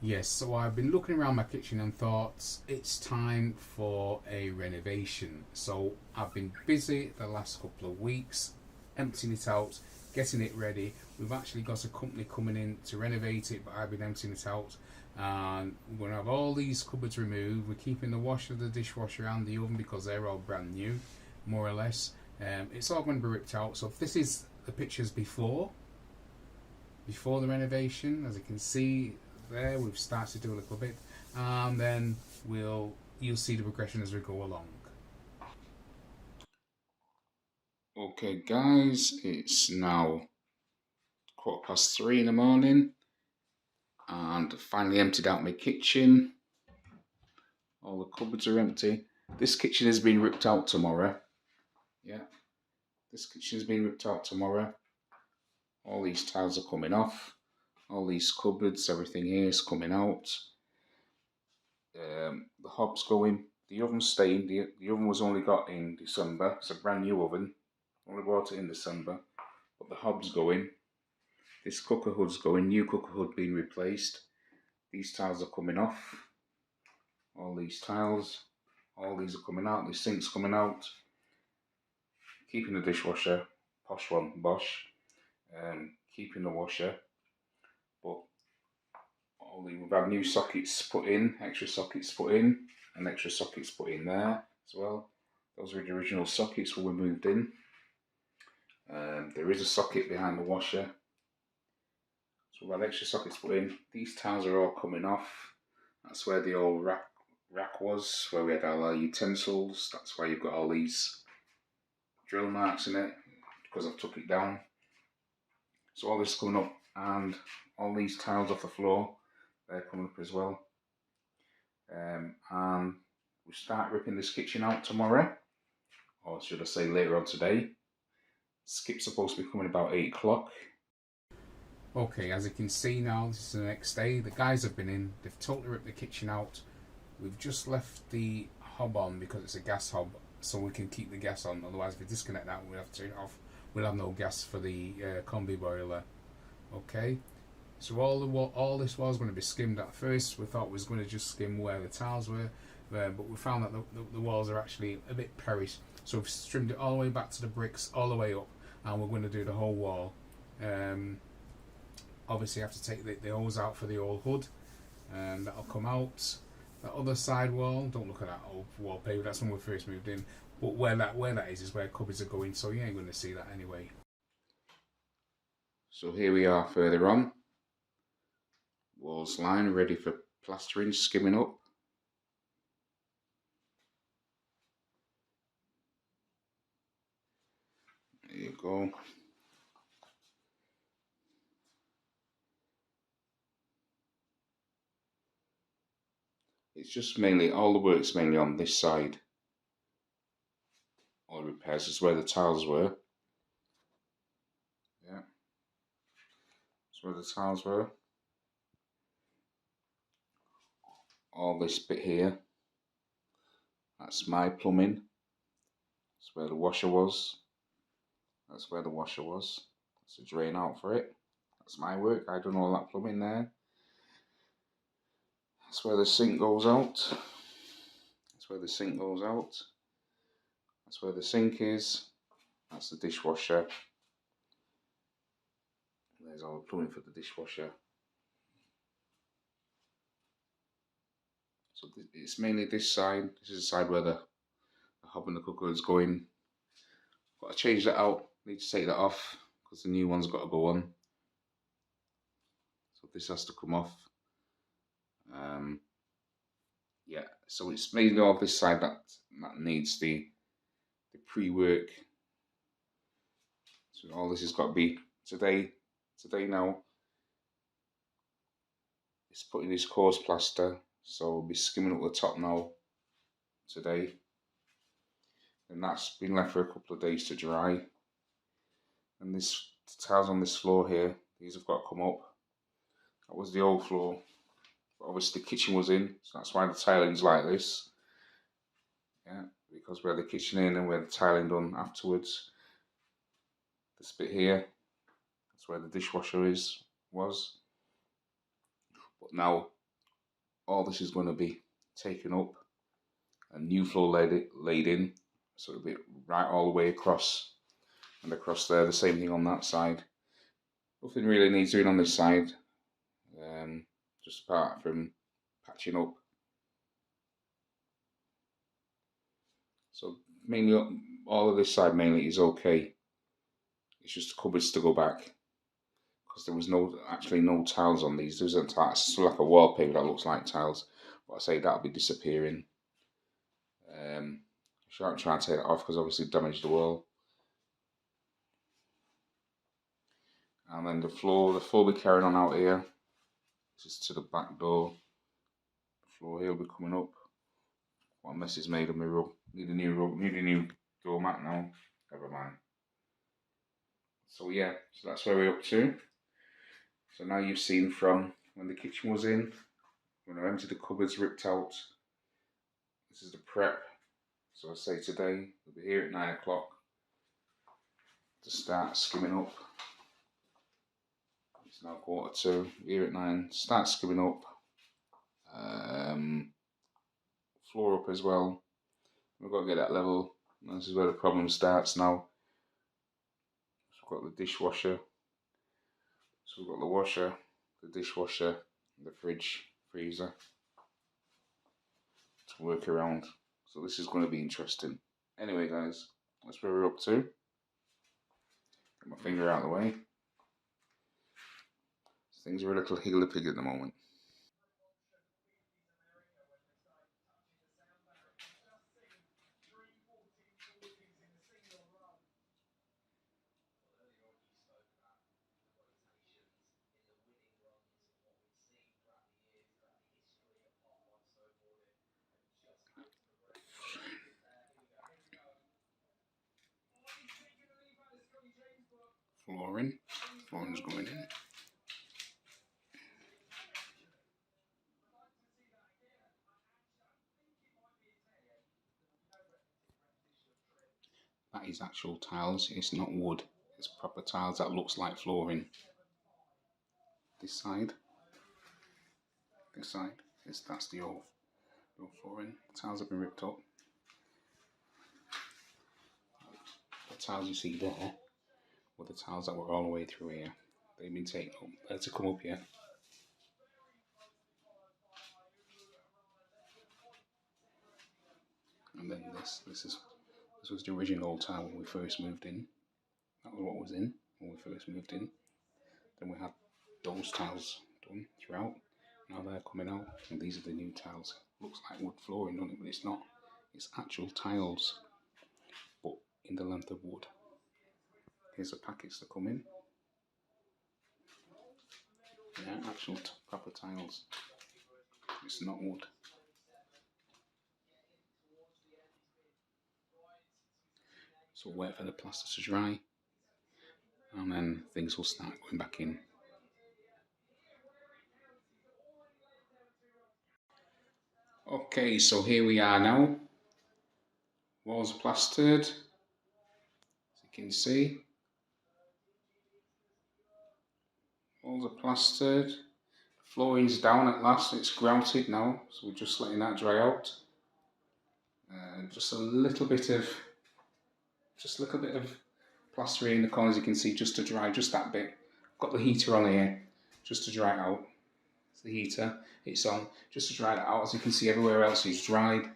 Yes, so I've been looking around my kitchen and thought it's time for a renovation. So I've been busy the last couple of weeks emptying it out, getting it ready. We've actually got a company coming in to renovate it, but I've been emptying it out. And we're going to have all these cupboards removed. We're keeping the washer, the dishwasher, and the oven because they're all brand new, more or less. It's all going to be ripped out. So this is the pictures before the renovation. As you can see there, we've started to do a little bit, and then you'll see the progression as we go along. Okay, guys, it's now 3:15 in the morning, and finally emptied out my kitchen. All the cupboards are empty. This kitchen has been ripped out tomorrow. Yeah, this kitchen has been ripped out tomorrow. All these tiles are coming off. All these cupboards, everything here is coming out. The hob's going. The oven's staying. The oven was only got in December. It's a brand new oven. Only bought it in December. But the hob's going. This cooker hood's going. New cooker hood being replaced. These tiles are coming off. All these tiles. All these are coming out. The sink's coming out. Keeping the dishwasher. Posh one, Bosch. Keeping the washer. But we've had new sockets put in, extra sockets put in, and extra sockets put in there as well. Those are the original sockets when we moved in. There is a socket behind the washer. So we've had extra sockets put in. These tiles are all coming off. That's where the old rack was, where we had all our utensils. That's why you've got all these drill marks in it, because I've took it down. So all this is coming up, and all these tiles off the floor, they're coming up as well. And we start ripping this kitchen out tomorrow, or should I say later on today. Skip's supposed to be coming about 8 o'clock. Okay, as you can see now, this is the next day. The guys have been in, they've totally ripped the kitchen out. We've just left the hob on because it's a gas hob, so we can keep the gas on. Otherwise, if we disconnect that, we'll have to turn it off. We'll have no gas for the combi boiler. Okay, so all this was going to be skimmed at first. We thought we was going to just skim where the tiles were, but we found that the walls are actually a bit perished. So we've trimmed it all the way back to the bricks, all the way up, and we're going to do the whole wall. Obviously, you have to take the hose out for the old hood, and that'll come out. That other side wall, don't look at that old wallpaper. That's when we first moved in. But where that is where cupboards are going. So you ain't going to see that anyway. So here we are further on. Walls line ready for plastering, skimming up. There you go. It's just mainly, all the work's mainly on this side. All the repairs is where the tiles were. Yeah. That's where the tiles were. All this bit here, that's my plumbing. That's where the washer was. That's where the washer was. That's a drain out for it. That's my work. I done all that plumbing there. That's where the sink goes out. That's where the sink goes out. That's where the sink is. That's the dishwasher. There's all the plumbing for the dishwasher. So it's mainly this side. This is the side where the hob and the cooker is going. Got to change that out. Need to take that off because the new one's got to go on. So this has to come off. Yeah, so it's mainly all this side that needs the pre-work. So all this has got to be today now. It's putting this coarse plaster, so we'll be skimming up the top now today. And that's been left for a couple of days to dry. And the tiles on this floor here, these have got to come up. That was the old floor. But obviously the kitchen was in, so that's why the tiling's like this. Yeah, because we had the kitchen in and we had the tiling done afterwards. This bit here, that's where the dishwasher was. But now all this is going to be taken up, a new floor laid in, so it'll be right all the way across and across there. The same thing on that side. Nothing really needs doing on this side, just apart from patching up. So mainly all of this side mainly is okay. It's just the cupboards to go back because there was actually no tiles on these. There's it's like a wallpaper that looks like tiles, but I say that'll be disappearing. I shan't try and take that off because obviously it damaged the wall. And then the floor will be carrying on out here, just to the back door. The floor here will be coming up. What a mess is made of my rug. Need a new rug, need a new doormat now. Never mind. So yeah, so that's where we're up to. So now you've seen from when the kitchen was in, when I emptied the cupboards, ripped out. This is the prep. So I say today, we'll be here at 9 o'clock to start skimming up. It's now 1:45, here at 9, start skimming up. Floor up as well. We've got to get that level. And this is where the problem starts now. So we've got the dishwasher. So we've got the washer, the dishwasher, the fridge, freezer to work around. So this is going to be interesting. Anyway guys, that's where we're up to. Get my finger out of the way. Things are a little higgledy-piggledy at the moment. Flooring's going in. That is actual tiles, it's not wood. It's proper tiles that looks like flooring. This side, that's the old flooring. The tiles have been ripped up. The tiles you see there were the tiles that were all the way through here. They've been taken up. They're to come up here. And then this was the original tile when we first moved in. That was what was in when we first moved in. Then we had those tiles done throughout. Now they're coming out, and these are the new tiles. Looks like wood flooring, doesn't it? But it's not. It's actual tiles, but in the length of wood. Here's the packets that come in. Yeah, actual proper tiles. It's not wood. So we'll wait for the plaster to dry, and then things will start going back in. Okay, so here we are now. Walls plastered, as you can see. Walls are plastered. Flooring's down at last. It's grouted now, so we're just letting that dry out. Just a little bit of plastering in the corners, you can see, just to dry, just that bit. Got the heater on here, just to dry it out. It's the heater, it's on, just to dry that out. As you can see, everywhere else is dried.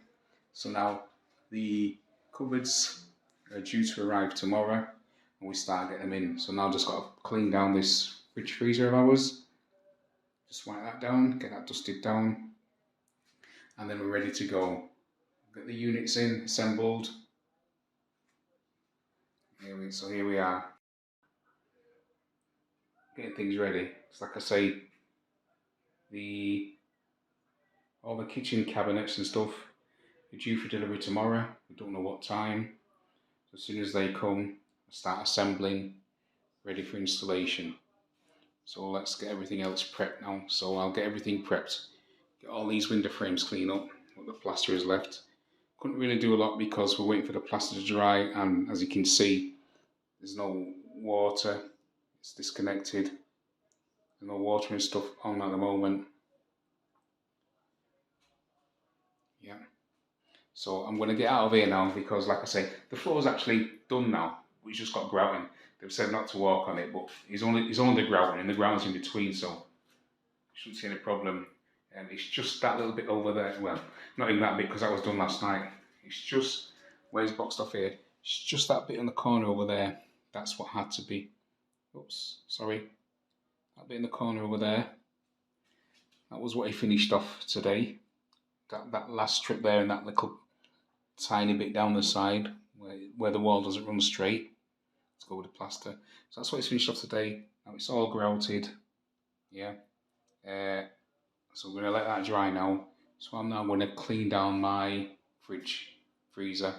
So now the cupboards are due to arrive tomorrow, and we start getting them in. So now I've just got to clean down this fridge freezer of ours. Just wipe that down, get that dusted down, and then we're ready to go. Get the units in, assembled. So here we are, getting things ready. It's like I say, all the kitchen cabinets and stuff are due for delivery tomorrow. We don't know what time. So as soon as they come, I start assembling, ready for installation. So let's get everything else prepped now. So I'll get everything prepped, get all these window frames clean up, what the plaster is left. Couldn't really do a lot because we're waiting for the plaster to dry, and as you can see, there's no water, it's disconnected. There's no water and stuff on at the moment. So I'm going to get out of here now because, like I say, the floor's actually done now. We've just got grouting. They've said not to walk on it, but he's only the grouting, and the ground's in between, so shouldn't see any problem. And it's just that little bit over there. Well, not even that bit because that was done last night. It's just where it's boxed off here. It's just that bit in the corner over there. That's what had to be. Oops, sorry. That bit in the corner over there. That was what he finished off today. That last strip there and that little tiny bit down the side where the wall doesn't run straight. Let's go with the plaster. So that's what he's finished off today. Now it's all grouted. Yeah. So we're going to let that dry now. So I'm now going to clean down my freezer.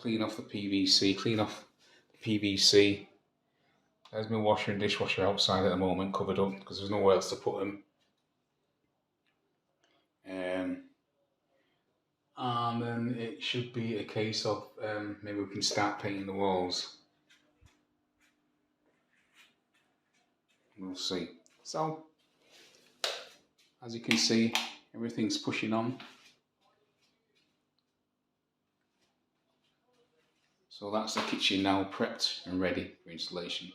Clean off the PVC. There's my washer and dishwasher outside at the moment, covered up because there's nowhere else to put them. And then it should be a case of maybe we can start painting the walls. We'll see. So, as you can see, everything's pushing on. So that's the kitchen now prepped and ready for installation.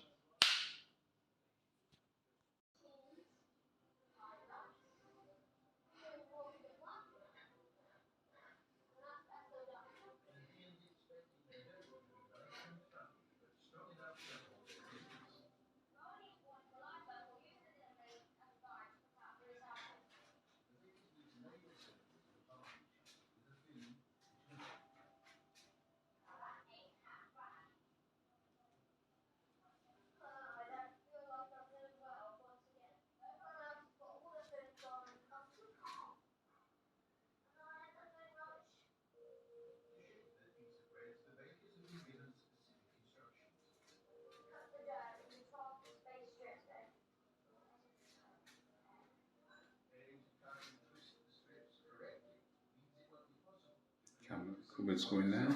Cupboards going there.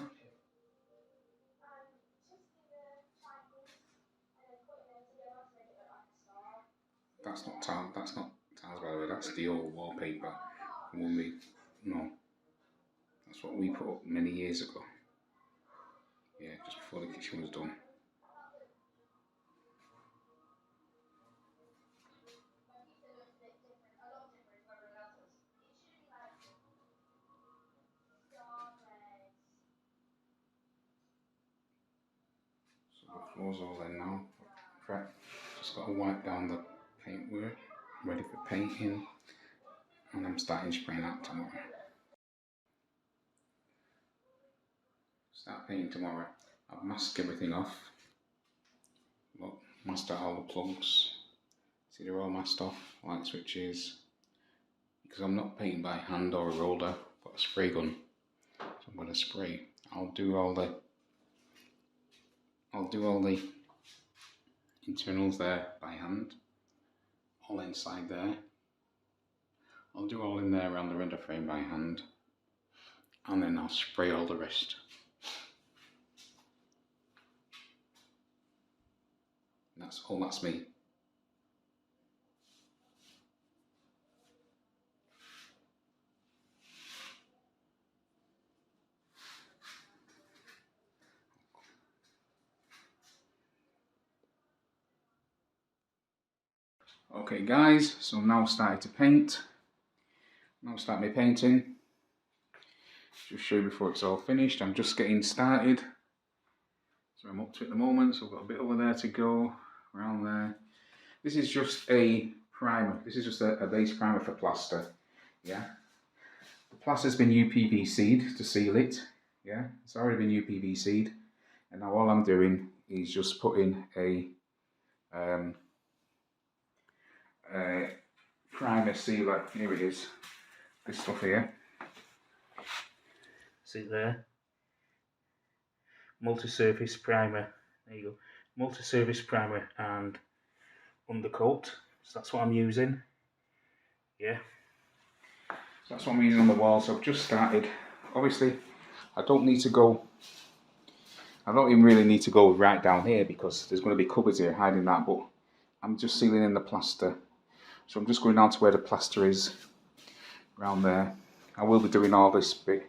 That's not tiles, by the way, that's the old wallpaper. No, that's what we put up many years ago. Yeah, just before the kitchen was done. So the floor's all in now. Prep. Just got to wipe down the paintwork, ready for painting, and I'm starting spraying that tomorrow. Start painting tomorrow. I've masked everything off. Look, masked out all the plugs. See, they're all masked off, light switches. Because I'm not painting by hand or a roller, I've got a spray gun. So I'm going to spray. I'll do all the internals there by hand. All inside there. I'll do all in there around the render frame by hand. And then I'll spray all the rest. That's me. Okay guys, so now started to paint. Now start my painting. Just show you before it's all finished. I'm just getting started. So I'm up to it at the moment, so I've got a bit over there to go, around there. This is just a primer. This is just a base primer for plaster. Yeah. The plaster's been UPVC'd to seal it. Yeah, it's already been UPVC'd. And now all I'm doing is just putting a primer sealer. Here it is. This stuff here. See it there? Multi-surface primer. There you go. Multi-surface primer and undercoat. So that's what I'm using. Yeah. So that's what I'm using on the wall. So I've just started. Obviously, I don't even really need to go right down here because there's going to be cupboards here hiding that, but I'm just sealing in the plaster. So I'm just going down to where the plaster is, around there. I will be doing all this bit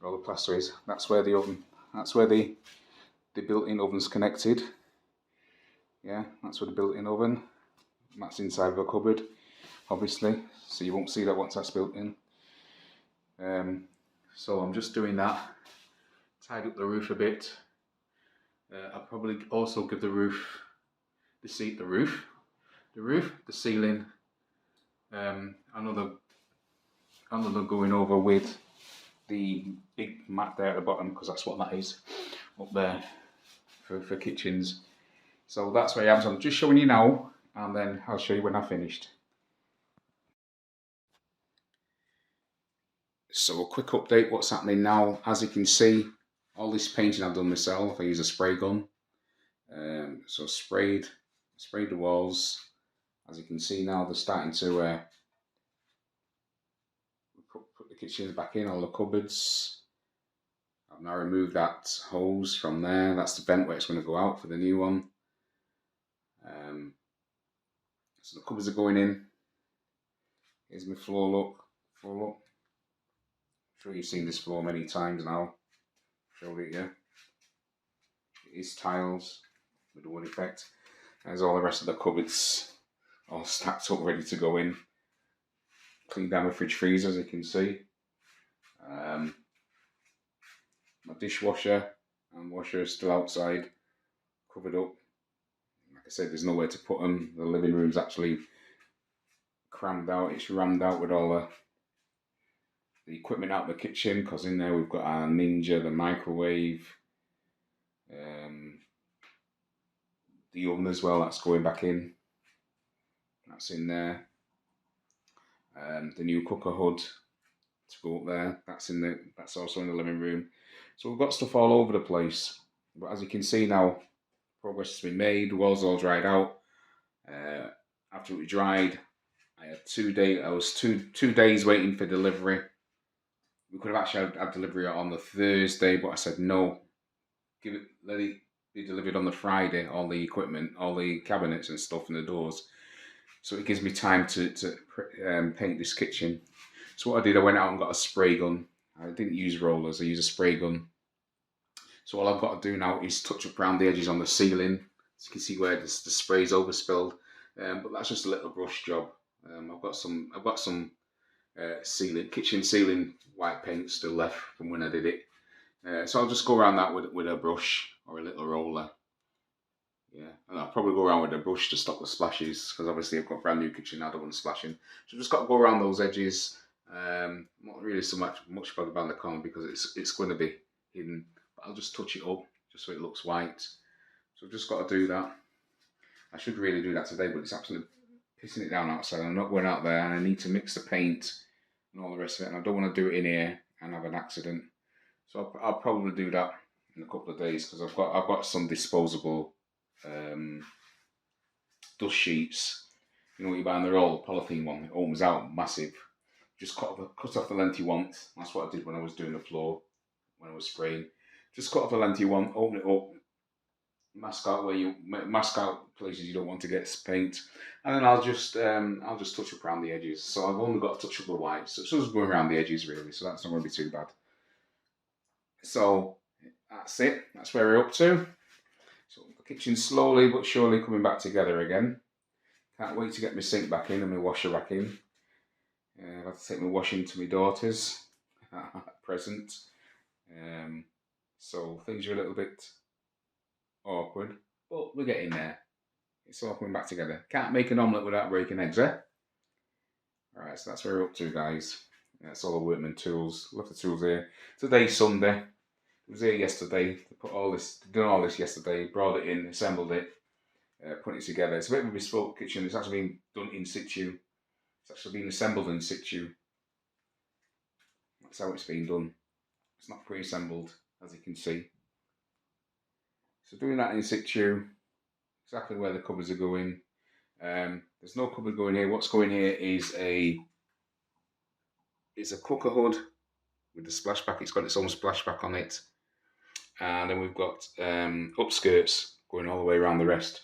where all the plaster is. That's where the oven, that's where the built-in oven's connected. Yeah, that's where the built-in oven. That's inside of a cupboard, obviously, so you won't see that once that's built in. So I'm just doing that. Tied up the roof a bit. I'll probably also give the ceiling, another going over with the big mat there at the bottom, because that's what that is up there for kitchens. So that's where I am. So I'm just showing you now, and then I'll show you when I've finished. So a quick update, what's happening now. As you can see, all this painting I've done myself. I use a spray gun. So sprayed the walls. As you can see now, they're starting to put the kitchens back in, all the cupboards. I've now removed that hose from there. That's the vent where it's going to go out for the new one. So the cupboards are going in. Here's my floor look. I'm sure you've seen this floor many times now. Showed it, yeah. It is tiles with the wood effect. There's all the rest of the cupboards all stacked up, ready to go in. Cleaned down my fridge freezer, as you can see. My dishwasher and washer are still outside, covered up. Like I said, there's nowhere to put them. The living room's actually crammed out. It's rammed out with all the equipment out of the kitchen, because in there we've got our Ninja, the microwave, the oven as well, that's going back in. That's in there. The new cooker hood to go up there. That's also in the living room. So we've got stuff all over the place. But as you can see now, progress has been made. The walls all dried out. After it dried, I had 2 days. I was two days waiting for delivery. We could have actually had delivery on the Thursday, but I said no. Let it be delivered on the Friday. All the equipment, all the cabinets and stuff, and the doors. So it gives me time to paint this kitchen. So what I did, I went out and got a spray gun. I didn't use rollers, I used a spray gun. So all I've got to do now is touch up around the edges on the ceiling. So you can see where the spray's overspilled. But that's just a little brush job. I've got some kitchen ceiling white paint still left from when I did it. So I'll just go around that with a brush or a little roller. Yeah, and I'll probably go around with a brush to stop the splashes, because obviously I've got a brand new kitchen now, I don't want splashing. So I've just got to go around those edges. Not really so much bothered about the corner, because it's going to be hidden. But I'll just touch it up just so it looks white. So I've just got to do that. I should really do that today, but it's absolutely pissing it down outside. I'm not going out there, and I need to mix the paint and all the rest of it, and I don't want to do it in here and have an accident. So I'll probably do that in a couple of days, because I've got some disposable dust sheets. You know what you buy in the roll, polythene one. It opens out massive. Just cut off the length you want. That's what I did when I was doing the floor, when I was spraying. Just cut off the length you want, open it up, mask out places you don't want to get paint, and then I'll just touch up around the edges. So I've only got to touch up the white, so it's just going around the edges really. So that's not going to be too bad. So that's it. That's where we're up to. So the kitchen's slowly but surely coming back together again. Can't wait to get my sink back in and my washer back in. I've had to take my washing to my daughter's at present. So things are a little bit awkward, but we're getting there. It's all coming back together. Can't make an omelette without breaking eggs, eh? Alright, so that's where we're up to, guys. That's all the workman tools. Love the tools here. Today's Sunday. It was here yesterday. Done all this yesterday. Brought it in, assembled it, put it together. It's a bit of a bespoke kitchen. It's actually been done in situ. It's actually been assembled in situ. That's how it's been done. It's not pre-assembled, as you can see. So doing that in situ, exactly where the cupboards are going. There's no cupboard going here. What's going here is a cooker hood with the splashback. It's got its own splashback on it. And then we've got upskirts going all the way around the rest.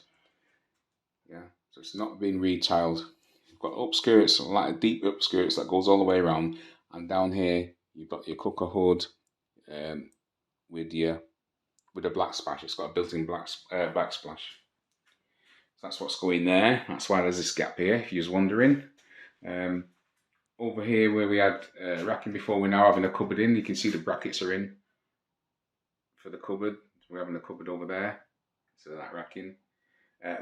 Yeah, so it's not been retiled. We've got upskirts, like a deep upskirts that goes all the way around. and down here you've got your cooker hood with a black splash. It's got a built-in backsplash. So that's what's going there. That's why there's this gap here, if you was wondering. Over here where we had racking before, we're now having a cupboard in. You can see the brackets are in for the cupboard. We're having a cupboard over there, so that racking.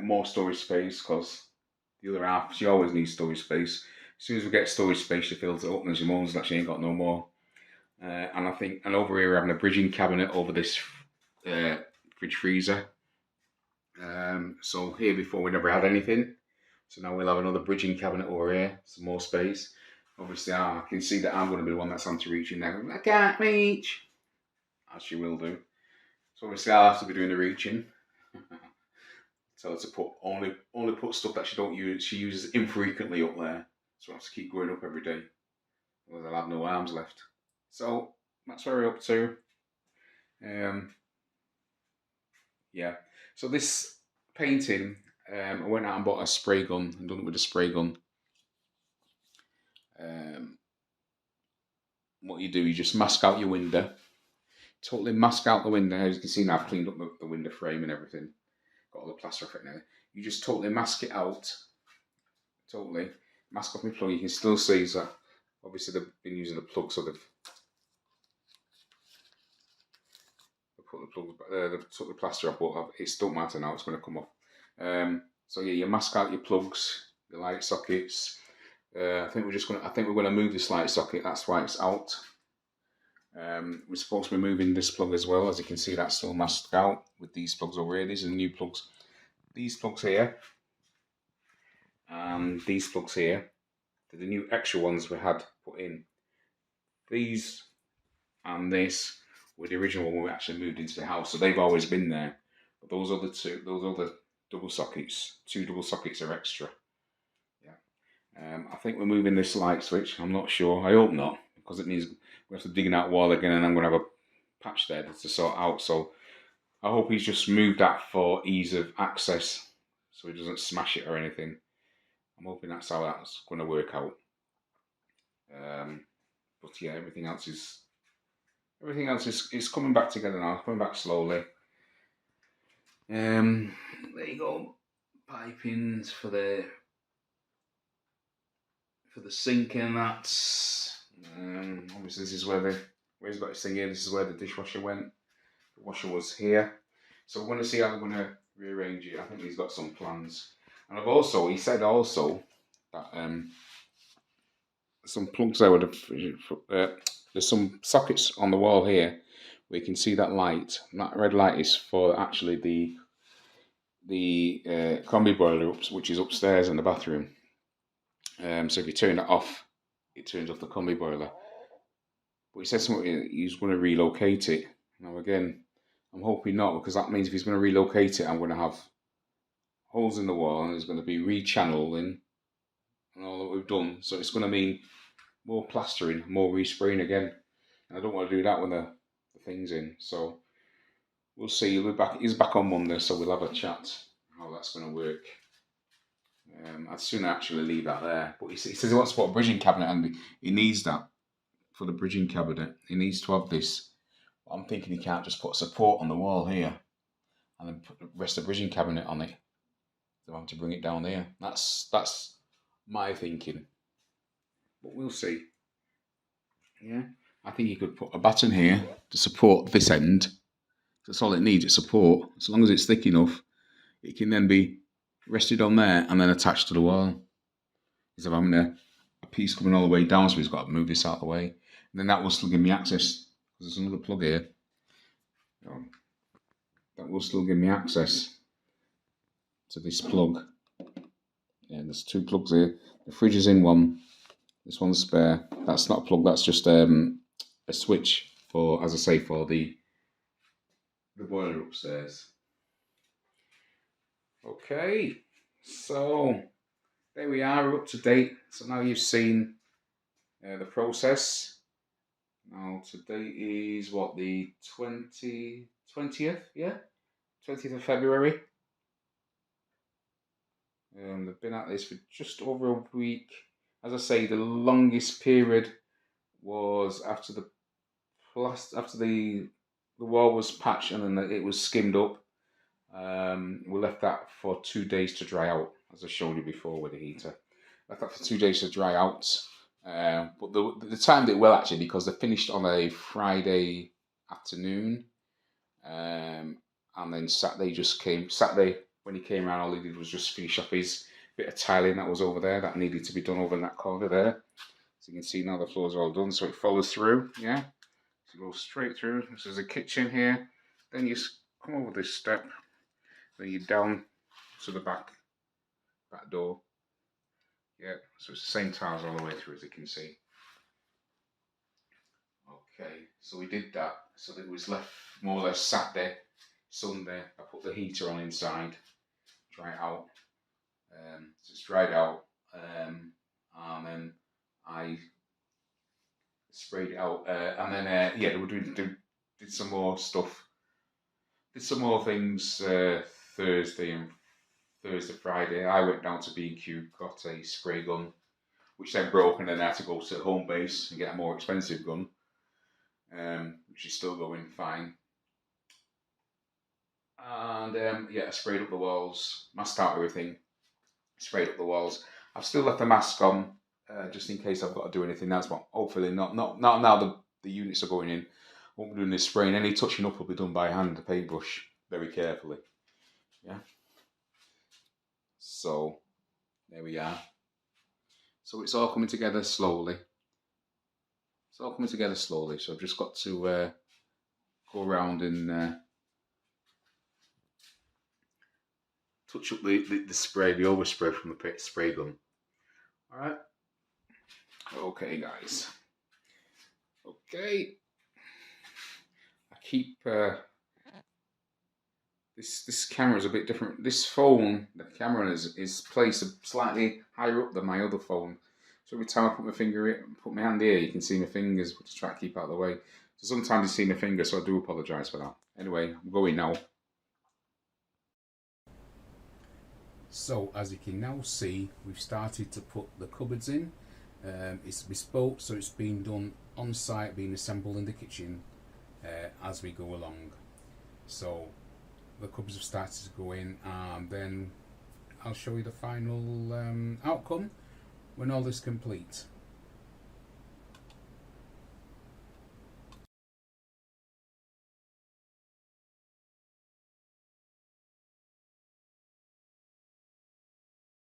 More storage space, because the other half, she always needs storage space. As soon as we get storage space, she fills it up and she moans that she ain't got no more. And over here we're having a bridging cabinet over this fridge freezer. So here before we never had anything. So now we'll have another bridging cabinet over here, some more space. Obviously, I can see that I'm going to be the one that's having to reach in there. I can't reach, as she will do. So obviously, I'll have to be doing the reaching. Tell her to only put stuff that she don't use. She uses infrequently up there, so I have to keep going up every day. Otherwise, I'll have no arms left. So that's where we're up to. Yeah. So this painting, I went out and bought a spray gun and done it with a spray gun. What you do, you just mask out your window. Totally mask out the window. As you can see now, I've cleaned up the window frame and everything. Got all the plaster off it now. You just totally mask it out. Totally. Mask off my plug. You can still see that. Obviously, they've been using the plug, so they've put the plugs back there. They've took the plaster off, but it don't matter now. It's going to come off. So yeah, you mask out your plugs, your light sockets. I think we're going to move this light socket. That's why it's out. We're supposed to be moving this plug as well. As you can see, that's still masked out with these plugs over here. These are the new plugs. These plugs here and these plugs here. They're the new extra ones we had put in. These and this were the original one when we actually moved into the house. So they've always been there. But those other double sockets, 2 double sockets are extra. Yeah. I think we're moving this light switch. I'm not sure. I hope not, because it means we have to dig in that wall again, and I'm going to have a patch there to sort out. So I hope he's just moved that for ease of access, so he doesn't smash it or anything. I'm hoping that's how that's going to work out. But yeah, everything else is coming back together now. It's coming back slowly. There you go. Pipings for the sink, and that's obviously this is where he's got his thing here. This is where the dishwasher went. The washer was here. So we're going to see how we're going to rearrange it. I think he's got some plans. And he said also that some plugs there there's some sockets on the wall here where you can see that light. And that red light is for actually the combi boiler, which is upstairs in the bathroom. So if you turn it off, it turns off the combi boiler. But he said something, he's going to relocate it. Now again, I'm hoping not, because that means if he's going to relocate it, I'm going to have holes in the wall, and there's going to be re-channeling and all that we've done. So it's going to mean more plastering, more respraying again. And I don't want to do that when the thing's in. So we'll see. He's back on Monday, so we'll have a chat how that's going to work. I'd sooner actually leave that there. But he says he wants to put a bridging cabinet, and he needs that for the bridging cabinet. He needs to have this. But I'm thinking he can't just put support on the wall here and then put the rest of the bridging cabinet on it. So I have to bring it down there. That's my thinking. But we'll see. Yeah. I think you could put a batten here to support this end. That's all it needs, it's support. As long as it's thick enough, it can then be rested on there and then attached to the wall. Instead of having a piece coming all the way down, so he's got to move this out of the way. And then that will still give me access. There's another plug here. That will still give me access to this plug. Yeah, there's 2 plugs here. The fridge is in one. This one's spare. That's not a plug, that's just a switch for, as I say, for the boiler upstairs. Okay, so there we are, we're up to date. So now you've seen the process. Now today is what, the 20th, yeah? 20th of February. They've been at this for just over a week. As I say, the longest period was after the wall was patched and then it was skimmed up. We left that for 2 days to dry out, as I showed you before with the heater. Left that for 2 days to dry out. But the time did well actually because they finished on a Friday afternoon. And then Saturday when he came around, all he did was just finish off his bit of tiling that was over there that needed to be done over in that corner there. So you can see now the floors are all done, so it follows through, yeah. So you go straight through. This is the kitchen here. Then you come over this step. Then you're down to the back door. Yeah, so it's the same tiles all the way through as you can see. Okay, so we did that. So it was left more or less Saturday, Sunday. I put the heater on inside, dry it out. So it's dried out, and then I sprayed it out, and then yeah, we did some more stuff. Did some more things Thursday, Friday. I went down to B&Q, got a spray gun, which then broke, and then I had to go to home base and get a more expensive gun, which is still going fine. And yeah, I sprayed up the walls, masked out everything, sprayed up the walls. I've still left the mask on, just in case I've got to do anything else, but hopefully not now the units are going in. Won't be doing this spraying. Any touching up will be done by hand, the paintbrush, very carefully. Yeah. So there we are. So it's all coming together slowly. It's all coming together slowly. So I've just got to go around and touch up the spray, the overspray from the spray gun. All right. Okay, guys. Okay. I keep this camera is a bit different. This phone, the camera is placed slightly higher up than my other phone. So every time I put my hand here, you can see my fingers, to try to keep out of the way. So sometimes you see my fingers, so I do apologise for that. Anyway, I'm going now. So as you can now see, we've started to put the cupboards in. It's bespoke, so it's been done on site, being assembled in the kitchen as we go along. So the cupboards have started to go in, and then I'll show you the final outcome when all is complete.